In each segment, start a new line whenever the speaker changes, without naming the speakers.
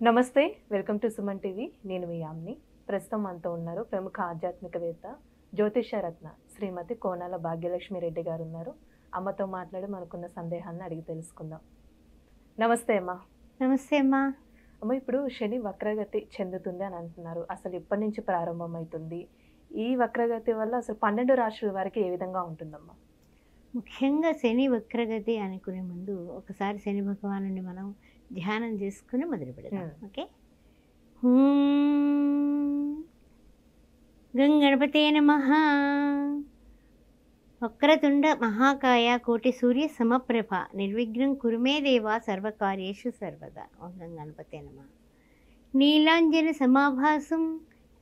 నమస్తే. Welcome to Suman TV. నేను మీ యామ్ని. ప్రస్తుతం మనతో ఉన్నారు ప్రముఖ ఆధ్యాత్మికవేత్త, జ్యోతిష రత్న శ్రీమతి కోనాల భాగ్యలక్ష్మి రెడ్డి గారు ఉన్నారు. అమ్మతో మాట్లాడి మనకున్న సందేహాలను అడిగి తెలుసుకుందాం. నమస్తే అమ్మ.
నమస్తే అమ్మా.
అమ్మ, ఇప్పుడు శని వక్రగతి చెందుతుంది అని అంటున్నారు. అసలు ఇప్పటి నుంచి ప్రారంభమవుతుంది? ఈ వక్రగతి వల్ల అసలు 12 రాశుల వారికి ఏ విధంగా ఉంటుందమ్మా?
ముఖ్యంగా శని వక్రగతి అనుకునే ముందు ఒకసారి శని భగవానుని మనం ధ్యానం చేసుకుని మొదలు పెడదాం. ఓకే. గంగణపతే నమః. వక్రతుండ మహాకాయ కోటి సూర్య సమప్రభ నిర్విఘ్నం కురుమే దేవా సర్వకార్యేషు సర్వదా. ఓం గంగణపతే నమః. నీలాంజన సమాభాసం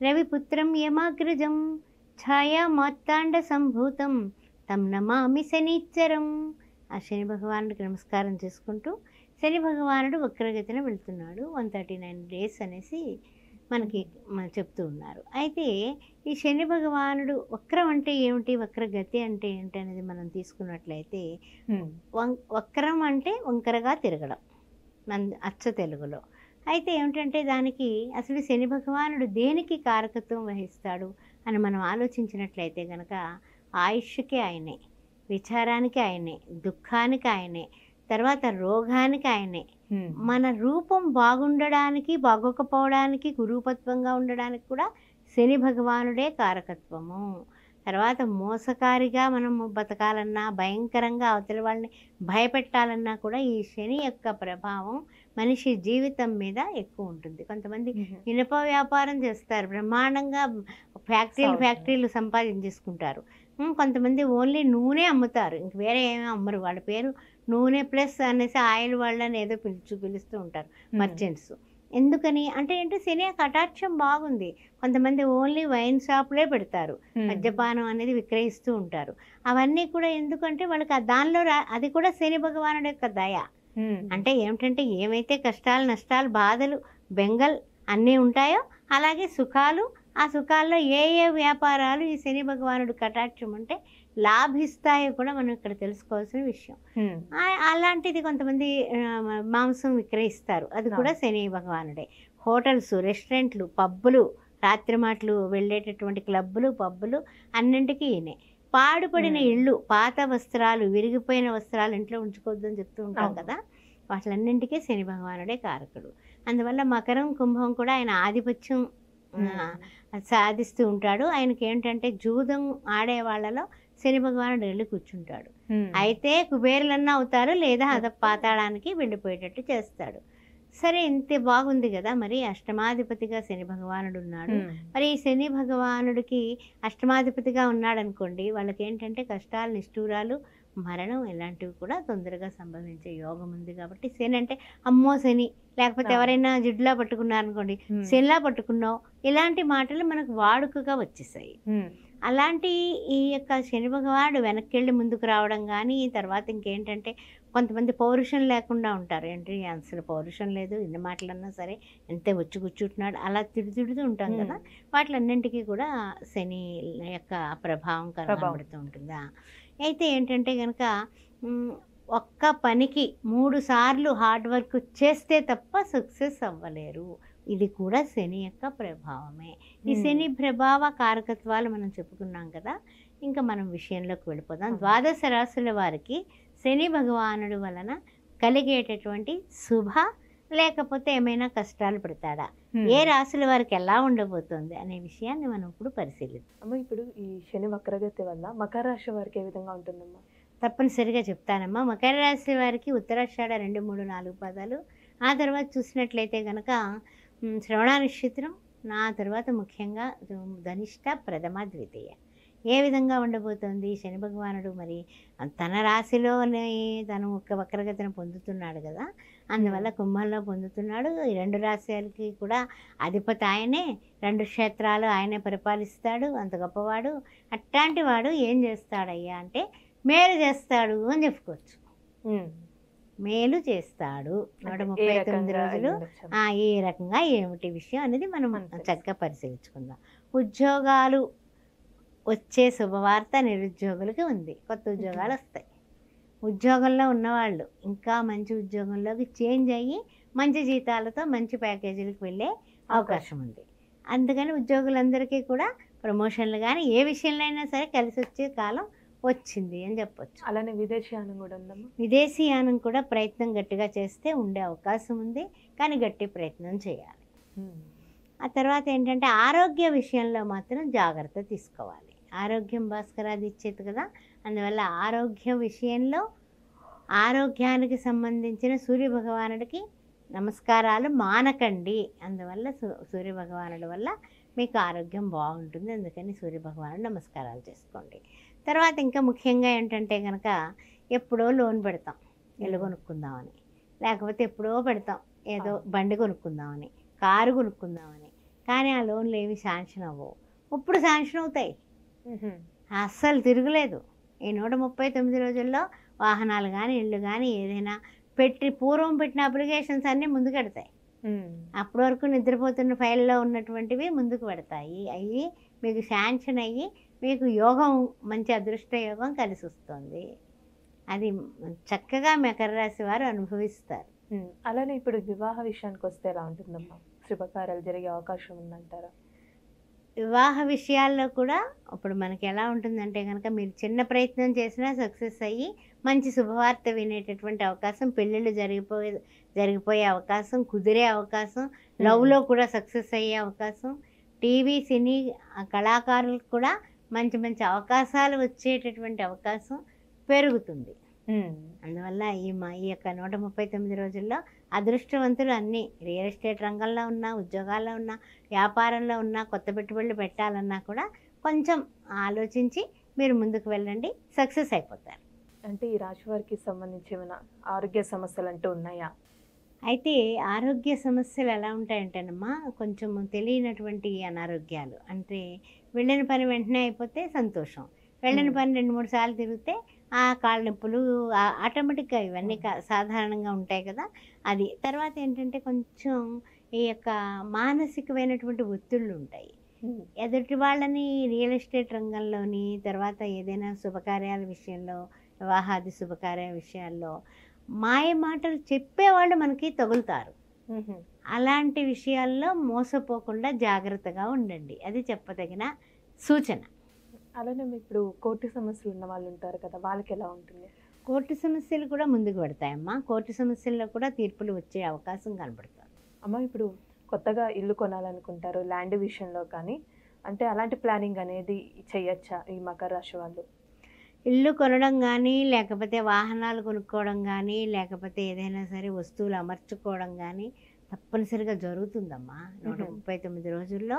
రవిపుత్రం యమాగ్రజం ఛాయా మార్తాండ సంభూతం తం నమామి శనిచ్చరం. ఆ శని భగవానుడికి నమస్కారం చేసుకుంటూ శని భగవానుడు వక్రగతిన వెళ్తున్నాడు. 139 days అనేసి మనకి చెప్తూ ఉన్నారు. అయితే ఈ శని భగవానుడు వక్రం అంటే ఏమిటి, వక్రగతి అంటే ఏంటి అనేది మనం తీసుకున్నట్లయితే, వక్రం అంటే వంకరగా తిరగడం అచ్చ తెలుగులో. అయితే ఏమిటంటే దానికి అసలు శని భగవానుడు దేనికి కారకత్వం వహిస్తాడు అని మనం ఆలోచించినట్లయితే కనుక ఆయుష్కి ఆయనే, విచారానికి ఆయనే, దుఃఖానికి ఆయనే, తర్వాత రోగానికి ఆయనే, మన రూపం బాగుండడానికి బాగోకపోవడానికి కురూపత్వంగా ఉండడానికి కూడా శని భగవానుడే కారకత్వము. తర్వాత మోసకారిగా మనం బతకాలన్నా, భయంకరంగా అవతలి వాళ్ళని భయపెట్టాలన్నా కూడా ఈ శని యొక్క ప్రభావం మనిషి జీవితం మీద ఎక్కువ ఉంటుంది. కొంతమంది ఇనుప వ్యాపారం చేస్తారు, బ్రహ్మాండంగా ఫ్యాక్టరీలు సంపాదించేసుకుంటారు. కొంతమంది ఓన్లీ నూనె అమ్ముతారు, ఇంక వేరే ఏమీ అమ్మరు. వాళ్ళ పేరు నూనె ప్లస్ అనేసి ఆయిల్ వాళ్ళని ఏదో పిలుస్తూ ఉంటారు మర్చెంట్స్. ఎందుకని అంటే ఏంటి, శని కటాక్షం బాగుంది. కొంతమంది ఓన్లీ వైన్ షాపులే పెడతారు, మద్యపానం అనేది విక్రయిస్తూ ఉంటారు. అవన్నీ కూడా ఎందుకంటే వాళ్ళకి దానిలో అది కూడా శని భగవానుడి యొక్క దయ. అంటే ఏమిటంటే ఏమైతే కష్టాలు, నష్టాలు, బాధలు, బెంగల్ అన్నీ ఉంటాయో అలాగే సుఖాలు, ఆ సుఖాల్లో ఏ ఏ వ్యాపారాలు ఈ శని భగవానుడు కటాక్షం అంటే లాభిస్తాయో కూడా మనం ఇక్కడ తెలుసుకోవాల్సిన విషయం. అలాంటిది కొంతమంది మాంసం విక్రయిస్తారు, అది కూడా శని భగవానుడే. హోటల్స్, రెస్టారెంట్లు, పబ్బులు, రాత్రి మాటలు వెళ్ళేటటువంటి క్లబ్బులు, పబ్బులు అన్నింటికీ ఈయనే. పాడుపడిన ఇళ్ళు, పాత వస్త్రాలు, విరిగిపోయిన వస్త్రాలు ఇంట్లో ఉంచుకోవద్దని చెప్తూ ఉంటాం కదా, వాటిలన్నింటికీ శని భగవానుడే కారకుడు. అందువల్ల మకరం, కుంభం కూడా ఆయన ఆధిపత్యం సాధిస్తూ ఉంటాడు. ఆయనకి ఏంటంటే జూదం ఆడే వాళ్ళలో శని భగవానుడు వెళ్ళి కూర్చుంటాడు. అయితే కుబేరులన్నా అవుతారు, లేదా పాతాళానికి వెళ్ళిపోయేటట్టు చేస్తాడు. సరే, ఇంత బాగుంది కదా, మరి అష్టమాధిపతిగా శని భగవానుడు ఉన్నాడు. మరి ఈ శని భగవానుడికి అష్టమాధిపతిగా ఉన్నాడు అనుకోండి, వాళ్ళకి ఏంటంటే కష్టాలు, నిష్ఠూరాలు, మరణం ఇలాంటివి కూడా తొందరగా సంభవించే యోగం ఉంది. కాబట్టి శని అంటే అమ్మో శని, లేకపోతే ఎవరైనా జిడ్లా పట్టుకున్నారనుకోండి, శనిలా పట్టుకున్నావు, ఇలాంటి మాటలు మనకు వాడుకగా వచ్చేసాయి. అలాంటి ఈ యొక్క శని భగవానుడు వెనక్కి వెళ్ళి ముందుకు రావడం కానీ, తర్వాత ఇంకేంటంటే కొంతమంది పౌరుషం లేకుండా ఉంటారు. ఏంటి అసలు పౌరుషం లేదు, ఎన్ని మాటలన్నా సరే ఎంతే వచ్చి కూర్చుంటున్నాడు, అలా తిడుతూ ఉంటాం కదా, వాటిలన్నింటికీ కూడా శని యొక్క ప్రభావం కనబడుతూ ఉంటుందా. అయితే ఏంటంటే కనుక ఒక్క పనికి 3 సార్లు హార్డ్ వర్క్ చేస్తే తప్ప సక్సెస్ అవ్వలేరు. ఇది కూడా శని యొక్క ప్రభావమే. ఈ శని ప్రభావ కారకత్వాలు మనం చెప్పుకున్నాం కదా, ఇంకా మనం విషయంలోకి వెళ్ళిపోదాం. 12 రాశుల వారికి శని భగవానుడు వలన కలిగేటటువంటి శుభ లేకపోతే ఏమైనా కష్టాలు పెడతాడా, ఏ రాశుల వారికి ఎలా ఉండబోతుంది అనే విషయాన్ని మనం ఇప్పుడు పరిశీలిద్దాం.
అమ్మ, ఇప్పుడు ఈ శని వక్రగతి వల్ల మకర రాశి వారికి ఏ విధంగా ఉంటుందమ్మా?
తప్పనిసరిగా చెప్తానమ్మా. మకర రాశి వారికి ఉత్తరాషాఢ 2, 3, 4 పాదాలు, ఆ తర్వాత చూసినట్లయితే కనుక శ్రవణ నక్షత్రం, నా తర్వాత ముఖ్యంగా ధనిష్ట, ప్రథమ, ద్వితీయ. ఏ విధంగా ఉండబోతోంది శని భగవానుడు? మరి తన రాశిలోనే తను ఒక వక్రగతిని పొందుతున్నాడు కదా, అందువల్ల కుంభంలో పొందుతున్నాడు. ఈ 2 రాశులకి కూడా అధిపతి ఆయనే, 2 క్షేత్రాలు ఆయనే పరిపాలిస్తాడు, అంత గొప్పవాడు. అట్లాంటి వాడు ఏం చేస్తాడయ్యా అంటే మేలు చేస్తాడు అని చెప్పుకోవచ్చు. మేలు చేస్తాడు 139 రోజులు. ఏ రకంగా ఏమిటి విషయం అనేది మనం చక్కగా పరిశీలించుకుందాం. ఉద్యోగాలు వచ్చే శుభవార్త నిరుద్యోగులకి ఉంది, కొత్త ఉద్యోగాలు వస్తాయి. ఉద్యోగంలో ఉన్నవాళ్ళు ఇంకా మంచి ఉద్యోగంలోకి చేంజ్ అయ్యి మంచి జీతాలతో మంచి ప్యాకేజీలకు వెళ్ళే అవకాశం ఉంది. అందుకని ఉద్యోగులందరికీ కూడా ప్రమోషన్లు కానీ ఏ విషయంలో అయినా సరే కలిసి వచ్చే కాలం వచ్చింది అని చెప్పొచ్చు.
అలానే విదేశీయానం కూడా ఉందమ్మా.
విదేశీయానం కూడా ప్రయత్నం గట్టిగా చేస్తే ఉండే అవకాశం ఉంది, కానీ గట్టి ప్రయత్నం చేయాలి. ఆ తర్వాత ఏంటంటే ఆరోగ్య విషయంలో మాత్రం జాగ్రత్త తీసుకోవాలి. ఆరోగ్యం భాస్కరాది ఇచ్చేది కదా, అందువల్ల ఆరోగ్య విషయంలో ఆరోగ్యానికి సంబంధించిన సూర్యభగవానుడికి నమస్కారాలు మానకండి. అందువల్ల సూర్యభగవానుడి వల్ల మీకు ఆరోగ్యం బాగుంటుంది. అందుకని సూర్యభగవానుడు నమస్కారాలు చేసుకోండి. తర్వాత ఇంకా ముఖ్యంగా ఏంటంటే కనుక ఎప్పుడో లోన్ పెడతాం ఇల్లు కొనుక్కుందామని, లేకపోతే ఎప్పుడో పెడతాం ఏదో బండి కొనుక్కుందామని, కారు కొనుక్కుందామని, కానీ ఆ లోన్లు ఏవి శాంక్షన్ అవ్వవు. ఇప్పుడు శాంక్షన్ అవుతాయి, అస్సలు తిరగలేదు. ఈ 139 రోజుల్లో వాహనాలు కానీ ఇళ్ళు కానీ ఏదైనా పూర్వం పెట్టిన అప్లికేషన్స్ అన్నీ ముందుకెడతాయి. అప్పటి వరకు నిద్రపోతున్న ఫైల్లో ఉన్నటువంటివి ముందుకు పెడతాయి. అవి మీకు శాంక్షన్ అయ్యి మీకు యోగం, మంచి అదృష్ట యోగం కలిసి వస్తుంది. అది చక్కగా మకర రాశి వారు అనుభవిస్తారు.
అలానే ఇప్పుడు వివాహ విషయానికి వస్తే ఎలా ఉంటుందమ్మా? శుభకార్యాలు జరిగే అవకాశం ఉందంటారా?
వివాహ విషయాల్లో కూడా ఇప్పుడు మనకి ఎలా ఉంటుందంటే కనుక మీరు చిన్న ప్రయత్నం చేసినా సక్సెస్ అయ్యి మంచి శుభవార్త వినేటటువంటి అవకాశం, పెళ్ళిళ్ళు జరిగిపోయే అవకాశం, కుదిరే అవకాశం, లవ్లో కూడా సక్సెస్ అయ్యే అవకాశం, టీవీ సినీ కళాకారులకు కూడా మంచి మంచి అవకాశాలు వచ్చేటటువంటి అవకాశం పెరుగుతుంది. అందువల్ల ఈ యొక్క 139 రోజుల్లో అదృష్టవంతులు అన్నీ రియల్ ఎస్టేట్ రంగంలో ఉన్నా, ఉద్యోగాల్లో ఉన్నా, వ్యాపారంలో ఉన్నా, కొత్త పెట్టుబడులు పెట్టాలన్నా కూడా కొంచెం ఆలోచించి మీరు ముందుకు వెళ్ళండి, సక్సెస్ అయిపోతారు.
అంటే ఈ రాశి వారికి సంబంధించి ఏమైనా ఆరోగ్య సమస్యలు అంటూ ఉన్నాయా?
అయితే ఆరోగ్య సమస్యలు ఎలా ఉంటాయంటేనమ్మా, కొంచెం తెలియనటువంటి అనారోగ్యాలు. అంటే వెళ్ళిన పని వెంటనే అయిపోతే సంతోషం, వెళ్ళిన పని 2-3 సార్లు తిరిగితే ఆ కాళ్ళ నొప్పులు ఆటోమేటిక్గా ఇవన్నీ సాధారణంగా ఉంటాయి కదా. అది తర్వాత ఏంటంటే కొంచెం ఈ యొక్క మానసికమైనటువంటి ఒత్తిళ్ళు ఉంటాయి. ఎదుటి వాళ్ళని రియల్ ఎస్టేట్ రంగంలోని, తర్వాత ఏదైనా శుభకార్యాల విషయంలో, వివాహాది శుభకార్య విషయాల్లో మాయ మాటలు చెప్పేవాళ్ళు మనకి తగులుతారు. అలాంటి విషయాల్లో మోసపోకుండా జాగ్రత్తగా ఉండండి, అది చెప్పదగిన సూచన.
అలానే ఇప్పుడు కోర్టు సమస్యలు ఉన్న వాళ్ళు ఉంటారు కదా, వాళ్ళకి ఎలా ఉంటుంది?
కోర్టు సమస్యలు కూడా ముందుకు పెడతాయమ్మా. కోర్టు సమస్యల్లో కూడా తీర్పులు వచ్చే అవకాశం కనబడుతుంది.
అమ్మ, ఇప్పుడు కొత్తగా ఇల్లు కొనాలనుకుంటారు, ల్యాండ్ విషయంలో కానీ, అంటే అలాంటి ప్లానింగ్ అనేది చేయొచ్చా ఈ మకర రాశి వాళ్ళు?
ఇల్లు కొనడం కానీ, లేకపోతే వాహనాలు కొనుక్కోవడం కానీ, లేకపోతే ఏదైనా సరే వస్తువులు అమర్చుకోవడం కానీ తప్పనిసరిగా జరుగుతుందమ్మా. 139 రోజుల్లో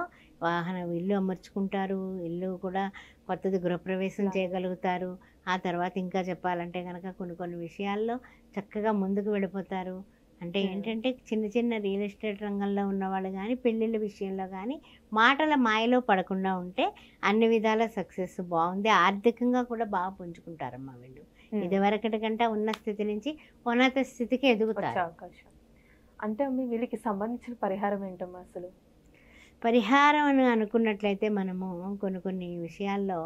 ఇల్లు అమర్చుకుంటారు, ఇల్లు కూడా కొత్తది గృహప్రవేశం చేయగలుగుతారు. ఆ తర్వాత ఇంకా చెప్పాలంటే కనుక కొన్ని విషయాల్లో చక్కగా ముందుకు వెళ్ళిపోతారు. అంటే ఏంటంటే చిన్న చిన్న రియల్ ఎస్టేట్ రంగంలో ఉన్నవాళ్ళు కానీ, పెళ్ళిళ్ళ విషయంలో కానీ మాటల మాయలో పడకుండా ఉంటే అన్ని విధాల సక్సెస్ బాగుంది. ఆర్థికంగా కూడా బాగా పుంజుకుంటారమ్మా వీళ్ళు. ఇదివరకటి కంటే ఉన్న స్థితి నుంచి ఉన్నత స్థితికి ఎదుగుతారు.
అవకాశం అంటే వీళ్ళకి సంబంధించిన పరిహారం ఏంటమ్మా అసలు?
పరిహారం అని అనుకున్నట్లయితే మనము కొన్ని విషయాల్లో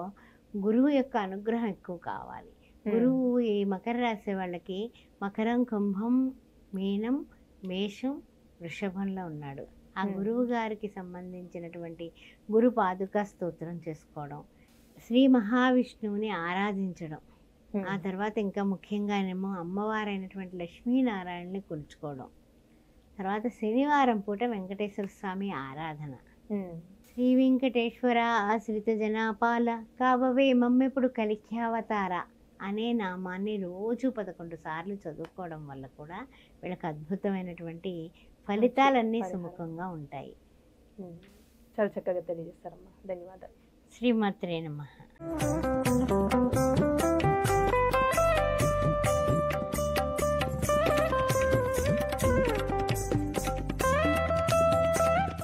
గురువు యొక్క అనుగ్రహం ఎక్కువ కావాలి. గురువు ఈ మకర రాశి వాళ్ళకి మకరం, కుంభం, మీనం, మేషం, వృషభంలో ఉన్నాడు. ఆ గురువు గారికి సంబంధించినటువంటి గురు పాదుకా స్తోత్రం చేసుకోవడం, శ్రీ మహావిష్ణువుని ఆరాధించడం, ఆ తర్వాత ఇంకా ముఖ్యంగానేమో అమ్మవారైనటువంటి లక్ష్మీనారాయణని కొలుచుకోవడం, తర్వాత శనివారం పూట వెంకటేశ్వర స్వామి ఆరాధన. శ్రీ వెంకటేశ్వర ఆశ్రిత జనాపాల కావవే మమ్మెప్పుడు కలిఖ్యావతార అనే నామాన్ని రోజు 11 సార్లు చదువుకోవడం వల్ల కూడా వీళ్ళకి అద్భుతమైనటువంటి ఫలితాలన్నీ సుముఖంగా ఉంటాయి.
చాలా చక్కగా తెలియజేస్తారమ్మా, ధన్యవాదాలు.
శ్రీమాత్రే నమః.